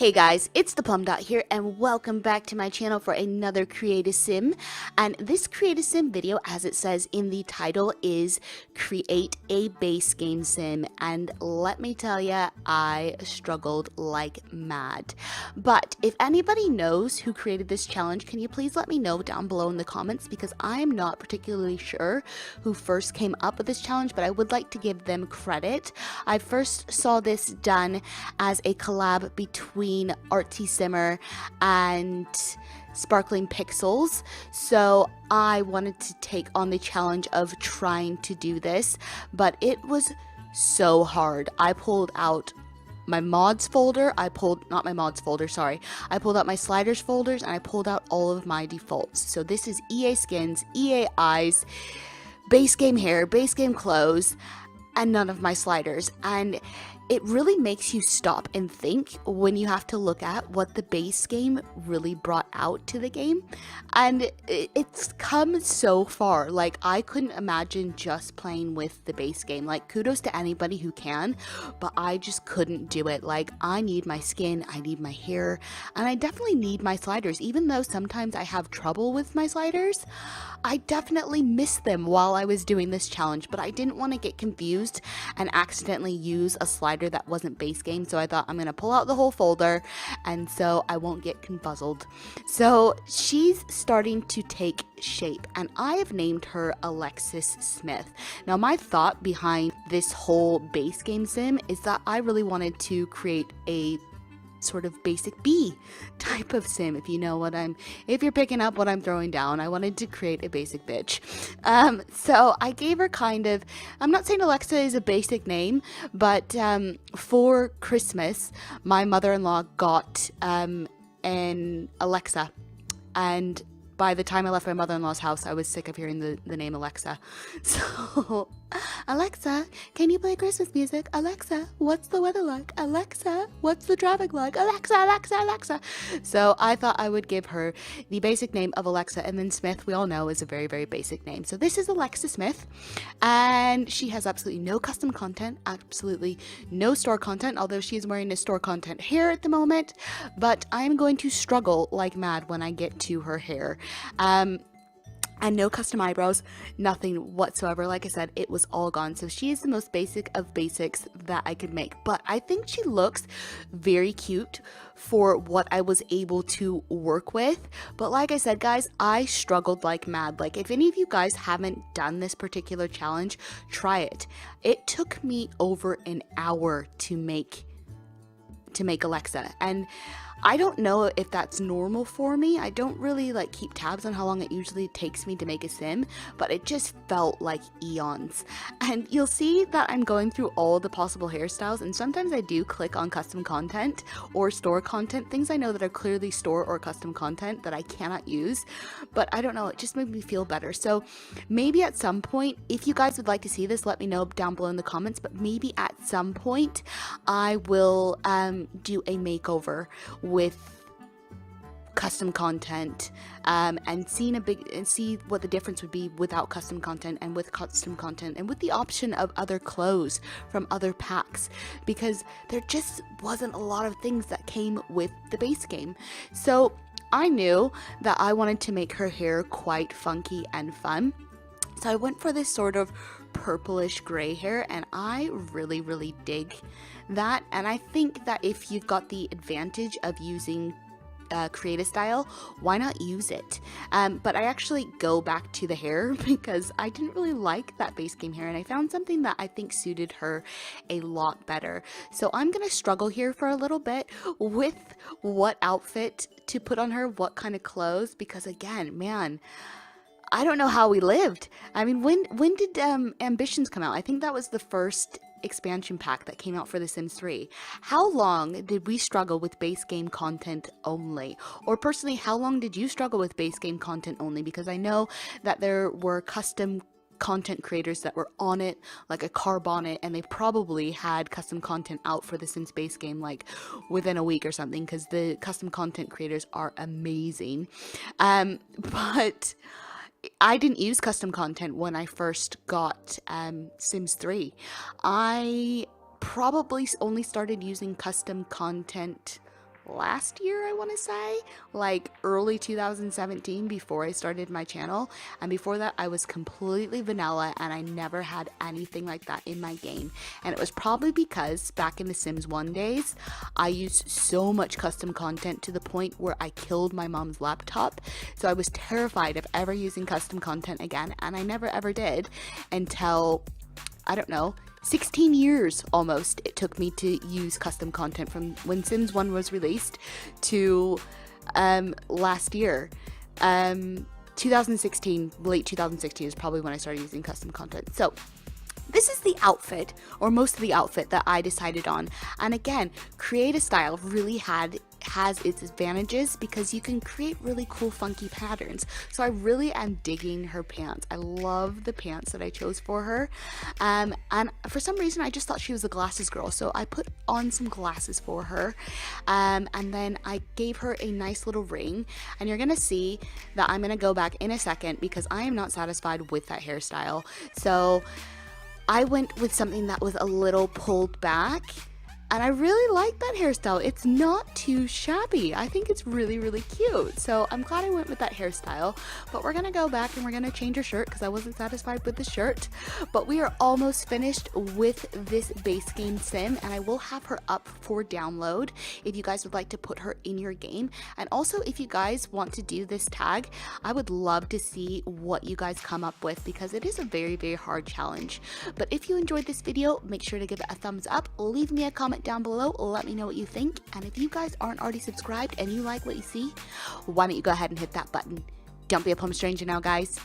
Hey guys, it's the Plum Dot here and welcome back to my channel for another Create a Sim. And this Create a Sim video, as it says in the title, is Create a Base Game Sim. And let me tell ya, I struggled like mad. But if anybody knows who created this challenge, can you please let me know down below in the comments, because I'm not particularly sure who first came up with this challenge, but I would like to give them credit. I first saw this done as a collab between Artsy Simmer and Sparkling Pixels, so I wanted to take on the challenge of trying to do this, but it was so hard. I pulled out my mods folder, I pulled out my sliders folders, and I pulled out all of my defaults. So this is EA skins, EA eyes, base game hair, base game clothes, and none of my sliders. And it really makes you stop and think when you have to look at what the base game really brought out to the game. And it's come so far. Like, I couldn't imagine just playing with the base game. Like, kudos to anybody who can, but I just couldn't do it. Like, I need my skin, I need my hair, and I definitely need my sliders. Even though sometimes I have trouble with my sliders, I definitely missed them while I was doing this challenge, but I didn't want to get confused and accidentally use a slider that wasn't base game, so I thought I'm gonna pull out the whole folder and so I won't get confuzzled. So she's starting to take shape, and I have named her Alexis Smith. Now, my thought behind this whole base game sim is that I really wanted to create a sort of basic B type of sim, if you're picking up what I'm throwing down. I wanted to create a basic bitch. So I gave her I'm not saying Alexa is a basic name, but for Christmas, my mother-in-law got an Alexa, and by the time I left my mother-in-law's house, I was sick of hearing the name Alexa. So, Alexa, can you play Christmas music? Alexa, what's the weather like? Alexa, what's the traffic like? Alexa, Alexa, Alexa. So I thought I would give her the basic name of Alexa, and then Smith, we all know, is a very, very basic name. So this is Alexa Smith, and she has absolutely no custom content, absolutely no store content, although she is wearing a store content hair at the moment, but I'm going to struggle like mad when I get to her hair. And no custom eyebrows, nothing whatsoever. Like I said, it was all gone. So she is the most basic of basics that I could make. But I think she looks very cute for what I was able to work with. But like I said, guys, I struggled like mad. Like, if any of you guys haven't done this particular challenge, try it. It took me over an hour to make Alexa, and I don't know if that's normal for me. I don't really keep tabs on how long it usually takes me to make a sim, but it just felt like eons. And you'll see that I'm going through all the possible hairstyles, and sometimes I do click on custom content or store content, things I know that are clearly store or custom content that I cannot use, but I don't know, it just made me feel better. So maybe at some point, if you guys would like to see this, let me know down below in the comments, but maybe at some point I will do a makeover with custom content, and see what the difference would be without custom content and with custom content, and with the option of other clothes from other packs, because there just wasn't a lot of things that came with the base game. So I knew that I wanted to make her hair quite funky and fun, so I went for this sort of purplish gray hair, and I really, really dig that. And I think that if you've got the advantage of using create a style, why not use it? But I actually go back to the hair because I didn't really like that base game hair, and I found something that I think suited her a lot better. So I'm gonna struggle here for a little bit with what outfit to put on her, what kind of clothes, because again, man, I don't know how we lived. I mean, when did Ambitions come out? I think that was the first expansion pack that came out for The Sims 3. How long did we struggle with base game content only? Or personally, how long did you struggle with base game content only? Because I know that there were custom content creators that were on it, like a Carpe Diem, and they probably had custom content out for the Sims base game like within a week or something, because the custom content creators are amazing. But I didn't use custom content when I first got Sims 3. I probably only started using custom content last year, I want to say, like early 2017, before I started my channel. And before that, I was completely vanilla and I never had anything like that in my game. And it was probably because back in the Sims 1 days, I used so much custom content to the point where I killed my mom's laptop. So I was terrified of ever using custom content again, and I never ever did until, I don't know, 16 years almost it took me to use custom content from when Sims 1 was released to last year. 2016, late 2016 is probably when I started using custom content. So this is the outfit, or most of the outfit, that I decided on. And again, Create a Style really has its advantages because you can create really cool funky patterns. So I really am digging her pants. I love the pants that I chose for her, and for some reason I just thought she was a glasses girl, so I put on some glasses for her, and then I gave her a nice little ring. And you're gonna see that I'm gonna go back in a second because I am not satisfied with that hairstyle, so I went with something that was a little pulled back. And I really like that hairstyle. It's not too shabby. I think it's really, really cute. So I'm glad I went with that hairstyle. But we're going to go back and we're going to change her shirt because I wasn't satisfied with the shirt. But we are almost finished with this base game sim. And I will have her up for download if you guys would like to put her in your game. And also, if you guys want to do this tag, I would love to see what you guys come up with because it is a very, very hard challenge. But if you enjoyed this video, make sure to give it a thumbs up. Leave me a comment down below, let me know what you think. And if you guys aren't already subscribed and you like what you see, why don't you go ahead and hit that button. Don't be a plum stranger now, guys.